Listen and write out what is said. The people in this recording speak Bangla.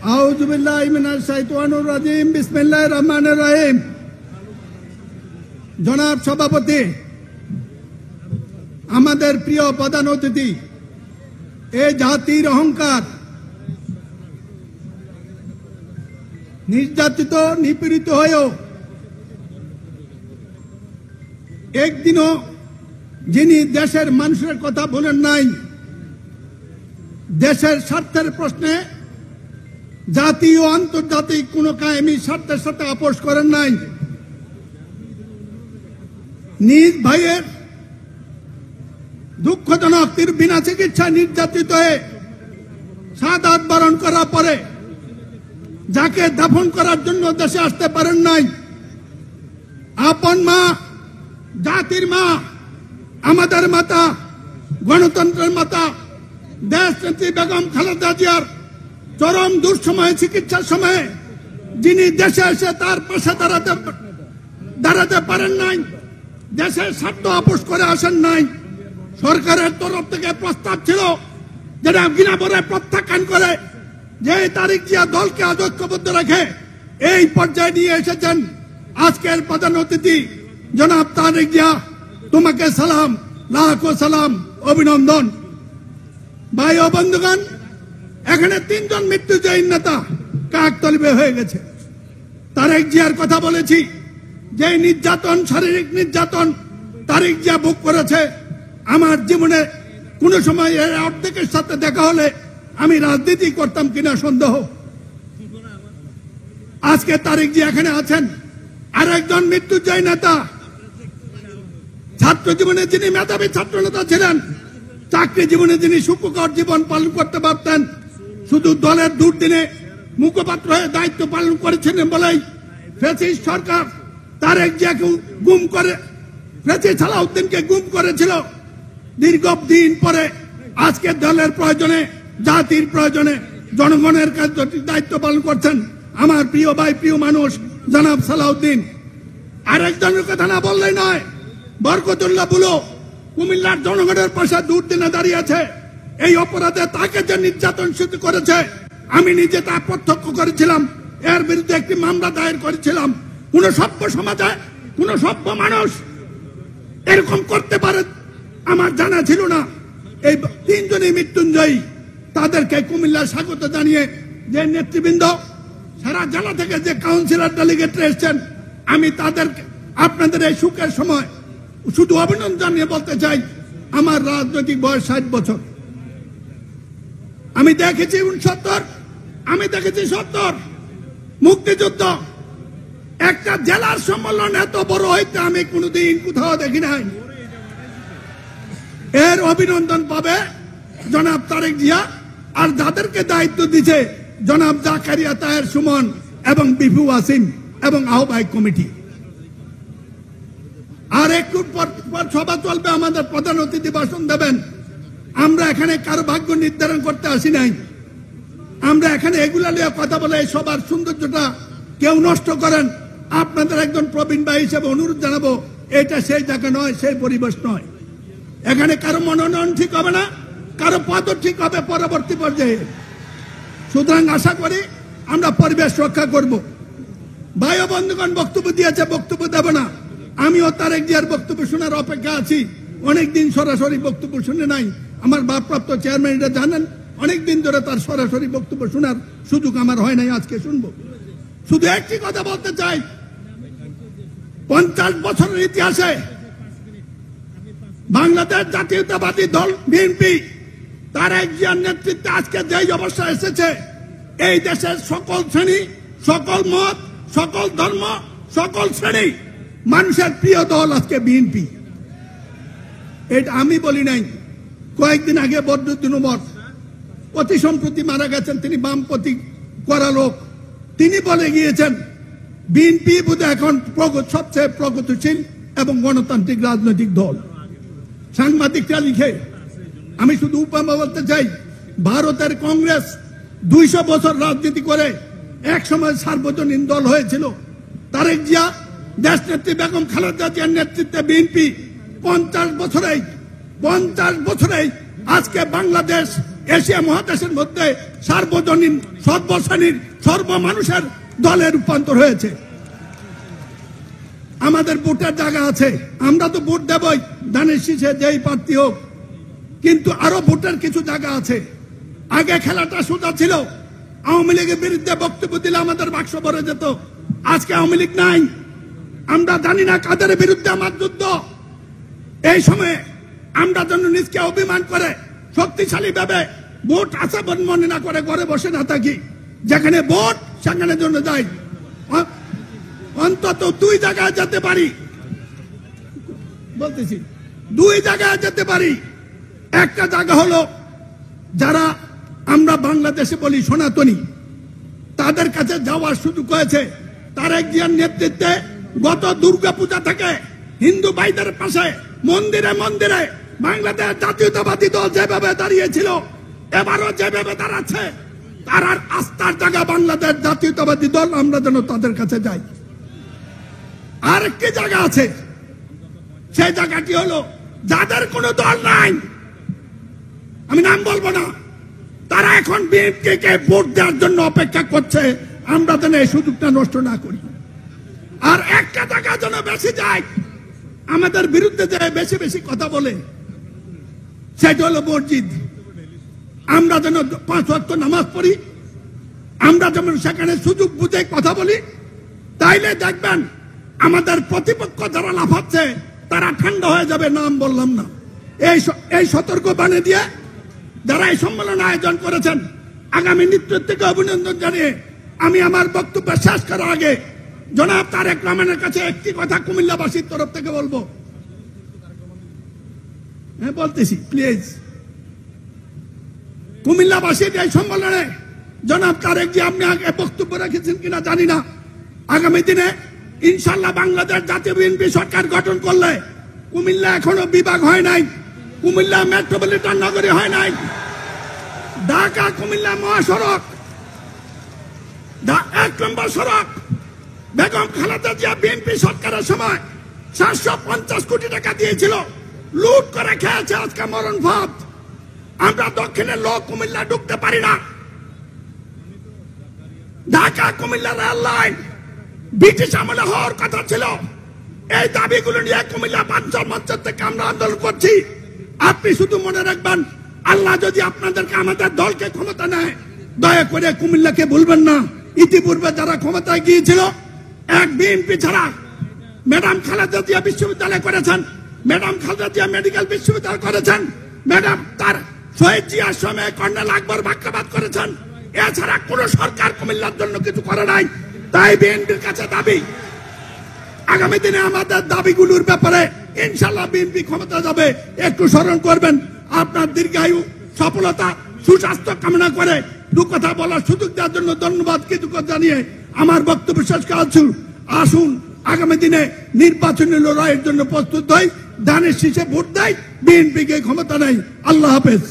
আউযু বিল্লাহি মিনাশ শাইতানির রাজিম। বিসমিল্লাহির রহমানির রহিম। জনাব সভাপতি, আমাদের প্রিয় প্রধান অতিথি, এই জাতির অহংকার, নির্যাতিত নিপীড়িত হয়েও একদিনও যিনি দেশের মানুষের কথা বলেন নাই, দেশের স্বার্থের প্রশ্নে জাতীয় ও আন্তর্জাতিক কোন কায়েমি স্বার্থের সাথে আপোষ করেন নাই, নিজ ভাইয়ের দুঃখজনক বিনা চিকিৎসায় নির্যাতিত হয়ে শাহাদাত বরণ করার পরে যাকে দাফন করার জন্য দেশে আসতে পারেন নাই, আপন মা, জাতির মা, আমাদের মাতা, গণতন্ত্রের মাতা দেশনেত্রী বেগম খালেদা জিয়ার চরম দুঃসময়ে চিকিৎসার সময়ে যিনি দেশে এসে তার পাশে দাঁড়াতে পারেন নাই, দেশের স্বার্থ আপোষ করে আসেন নাই, সরকারের তরফ থেকে প্রস্তাব ছিল যেটা বিনা ভরে প্রত্যাখ্যান করে যে তারেক জিয়া দলকে ঐক্যবদ্ধ রেখে এই পর্যায়ে নিয়ে এসেছেন আজকের প্রধান অতিথি জনাব তারেক জিয়া। তোমাকে সালাম, লাখো সালাম, অভিনন্দন। ভাই ও বন্ধুগণ, এখানে তিনজন মৃত্যুজয়ী নেতা কাকতালীয় হয়ে গেছে। তারেক জিয়ার কথা বলেছি, যে নির্যাতন, শারীরিক নির্যাতন তারেক জিয়া ভোগ করেছে, আমার জীবনে কোন সময় এর অর্ধেকের সাথে দেখা হলে আমি রাজনীতি করতাম কিনা সন্দেহ। আজকে তারেক জিয়া এখানে আছেন। আর একজন মৃত্যুজয়ী নেতা, ছাত্র জীবনে যিনি মেধাবী ছাত্র নেতা ছিলেন, চাকরি জীবনে যিনি সুখকর জীবন পালন করতে পারতেন, শুধু দলের দুর্দিনে মুখপাত্র হয়ে দায়িত্ব পালন করেছিলেন বলেই ফ্যাসিস্ট সরকার তারেক জিয়াকে গুম করে, ফ্যাসিস্ট সালাউদ্দিনকে গুম করেছিল। দীর্ঘদিন পরে আজকে দলের প্রয়োজনে, জাতির প্রয়োজনে, জনগণের কাছে দায়িত্ব পালন করছেন আমার প্রিয় ভাই, প্রিয় মানুষ জনাব সালাউদ্দিন। আরেকজনের কথা না বললেই নয়, বরকতুল্লাহ বুলো কুমিল্লার জনগণের পাশে দুর্দিনে দাঁড়িয়েছে। এই অপরাধে তাকে যে নির্যাতন শুরু করেছে, আমি নিজে তা প্রত্যক্ষ করেছিলাম, এর বিরুদ্ধে একটি মামলা দায়ের করেছিলাম। কোন সভ্য সমাজে, কোন সভ্য মানুষ এরকম করতে পারে আমার জানা ছিল না। এই তিনজনই মৃত্যুঞ্জয়ী, তাদেরকে কুমিল্লা স্বাগত জানিয়ে যে নেতৃবৃন্দ সারা জেলা থেকে যে কাউন্সিলর ডেলিগেট এসেছেন, আমি তাদের আপনাদের এই সুখের সময় শুধু অভিনন্দন জানিয়ে বলতে চাই, আমার রাজনৈতিক বয়স 60 বছর। আমি দেখেছি 69, আমি দেখেছি 70 মুক্তিযুদ্ধ। একটা জেলার সম্মেলন এত বড় হইতে আমি কোনোদিন কোথাও দেখি নাই। এর অভিনন্দন পাবে জনাব তারেক জিয়া, আর যাদেরকে দায়িত্ব দিচ্ছে জনাব জাকারিয়া তাহের সুমন এবং বিপু ওয়াসিম এবং আহ্বায়ক কমিটি। আর একটু পর সভা চলবে, আমাদের প্রধান অতিথি ভাষণ দেবেন। আমরা এখানে কারো ভাগ্য নির্ধারণ করতে আসি নাই, আমরা এখানে এগুলা নিয়ে কথা বলে সবার সৌন্দর্যটা কেউ নষ্ট করেন। আপনাদের একজন প্রবীণ ভাই হিসেবে অনুরোধ জানাবো, এটা সেই জায়গা নয়, সেই পরিবেশ নয়। এখানে কারো মনোনয়ন ঠিক হবে না, কারো পদও ঠিক হবে পরবর্তী পর্যায়ে। সুতরাং আশা করি আমরা পরিবেশ রক্ষা করব। ভাই ও বন্ধুগণ বক্তব্য দিয়েছে, বক্তব্য দেব না। আমিও তারেক জিয়ার বক্তব্য শোনার অপেক্ষা আছি। অনেকদিন সরাসরি বক্তব্য শুনে নাই, আমার ভারপ্রাপ্ত চেয়ারম্যান এটা জানেন। অনেকদিন ধরে তার সরাসরি বক্তব্য শোনার সুযোগ আমার হয় নাই, আজকে শুনবো। শুধু একটি কথা বলতে চাই, 50 বছরের ইতিহাসে বাংলাদেশ জাতীয়তাবাদী দল বিএনপি তারেক জিয়ার নেতৃত্বে আজকে যে অবস্থা এসেছে, এই দেশের সকল শ্রেণী, সকল মত, সকল ধর্ম, সকল শ্রেণী মানুষের প্রিয় দল আজকে বিএনপি। এটা আমি বলি নাই। কয়েকদিন আগে বদরুদ্দিন উমর অতি সম্প্রতি মারা গেছেন, তিনি বামপন্থী করা লোক। তিনি বলে গিয়েছেন বিএনপি বোধহয় এখন সবচেয়ে প্রগতিশীল এবং গণতান্ত্রিক রাজনৈতিক দল। সাংবাদিকরা লিখে, আমি শুধু উপমা বলতে চাই, ভারতের কংগ্রেস 200 বছর রাজনীতি করে একসময় সার্বজনীন দল হয়েছিল। তারেক জিয়া, দেশনেত্রী বেগম খালেদা জিয়ার নেতৃত্বে বিএনপি 50 বছরেই আজকে বাংলাদেশ এশিয়া মহাদেশের মধ্যে সার্বজনীন সর্বশ্রেণীর সর্বমানুষের দলে রূপান্তর হয়েছে। আমাদের ভোটের জায়গা আছে, আমরা তো ভোট দেবই ধানের শীষে যেই প্রার্থী হোক, কিন্তু আরো ভোটের কিছু জায়গা আছে। আগে খেলাটা সোজা ছিল, আওয়ামী লীগের বিরুদ্ধে বক্তব্য দিলে আমাদের বাক্স ভরে যেত। আজকে আওয়ামী লীগ নাই, আমরা জানি না কাদের বিরুদ্ধে আমার যুদ্ধ। এই সময়ে আমরা যেন নিজকে অভিমান করে শক্তিশালী ভাবে ভোট আছে মনে না করে ঘরে বসে না থাকি। যেখানে ভোট সেখানে জন্য যাই, অন্তত দুই জায়গায় যেতে পারি, বলতেছি দুই জায়গায় যেতে পারি। একটা জায়গা হলো যারা আমরা বাংলাদেশে বলি সনাতনী, তাদের কাছে যাওয়ার সুযোগ হয়েছে। তারেক জিয়ার নেতৃত্বে গত দুর্গা পূজা থেকে হিন্দু ভাইদের পাশে মন্দিরে মন্দিরে বাংলাদেশ জাতীয়তাবাদী দল যেভাবে দাঁড়িয়েছিল, এবারও যেভাবে দাঁড়াচ্ছে, তার আস্থার জায়গা বাংলাদেশ জাতীয়তাবাদী দল। আমরা যেন তাদের কাছে যাই। আর একটি জায়গা আছে, সেই জায়গাটি হলো যাদের কোনো দল নাই, আমি নাম বলবো না, তারা এখন বিএনপিকে ভোট দেওয়ার জন্য অপেক্ষা করছে। আমরা যেন এই সুযোগটা নষ্ট না করি। আর একটা জায়গা যেন বেশি যায়, আমাদের বিরুদ্ধে যে বেশি বেশি কথা বলে, সেটা হলো মসজিদ। আমরা যেন 5 ওয়াক্ত নামাজ পড়ি, আমরা যেমন সেখানে সুযোগ বুঝে কথা বলি, তাইলে দেখবেন আমাদের প্রতিপক্ষ যারা লাফাচ্ছে তারা ঠান্ডা হয়ে যাবে। নাম বললাম না। এই সতর্ক বাণী দিয়ে যারা এই সম্মেলন আয়োজন করেছেন, আগামী নেতৃত্বকে অভিনন্দন জানিয়ে আমি আমার বক্তব্য শেষ করার আগে জনাব তারেক রহমানের কাছে একটি কথা কুমিল্লাবাসীর তরফ থেকে বলবো। হ্যাঁ বলতেছি, প্লিজ। কুমিল্লাবাসীর এই সম্মেলনে জনাব তারেক জি, আপনি আগে বক্তব্য রেখেছেন কিনা জানি না, আগামী দিনে ইনশাল্লাহ বাংলাদেশ জাতীয় বিএনপি সরকার গঠন করলে কুমিল্লা এখনো বিভাগ হয় নাই, কুমিল্লা মেট্রোপলিটন নগরী হয় নাই, ঢাকা কুমিল্লা মহাসড়ক 1 নম্বর সড়ক বেগম খালেদা জিয়া বিএনপি সরকারের সময় 750 কোটি টাকা দিয়েছিল, লুট করে খেয়েছে আজকে মরণ ফাঁদ। আমরা দক্ষিণের লোক কুমিল্লা ঢুকতে পারি না। Dhaka Comilla rail line British আমলে হওয়ার কথা ছিল। এই দাবিগুলো নিয়ে কুমিল্লা বাঞ্চল মঞ্চের থেকে আমরা আন্দোলন করছি। আপনি শুধু মনে রাখবেন, আল্লাহ যদি আপনাদেরকে আমাদের দলকে ক্ষমতা নেয়, দয়া করে কুমিল্লাকে ভুলবেন না। ইতিপূর্বে যারা ক্ষমতায় গিয়েছিল, এক বিএনপি ছাড়া ম্যাডাম খালেদা জিয়া বিশ্ববিদ্যালয় করেছেন, ম্যাডাম খালেদা জিয়া মেডিকেল বিশ্ববিদ্যালয় করেছেন, ম্যাডাম তার শহীদ জিয়ার সময় কর্নেল আকবর বাক্যাবাদ করেছেন। এছাড়া কোন সরকার কুমিল্লার জন্য কিছু করে নাই। তাই বিএনপির কাছে দাবি, আগামী দিনে আমাদের দাবিগুলোর ব্যাপারে ইনশাল্লাহ বিএনপি ক্ষমতা যাবে। একটু স্মরণ করবেন। আপনার দীর্ঘায়ু, সফলতা, সুস্বাস্থ্য কামনা করে দু কথা বলার সুযোগ দেওয়ার জন্য ধন্যবাদ কৃতজ্ঞতা জানিয়ে আমার বক্তব্য শেষ করছি। আসুন আগামী দিনে নির্বাচনী লড়াইয়ের জন্য প্রস্তুত হই, ধানের শীষে ভোট দেয়, বিএনপিকে ক্ষমতা নেই। আল্লাহ হাফেজ।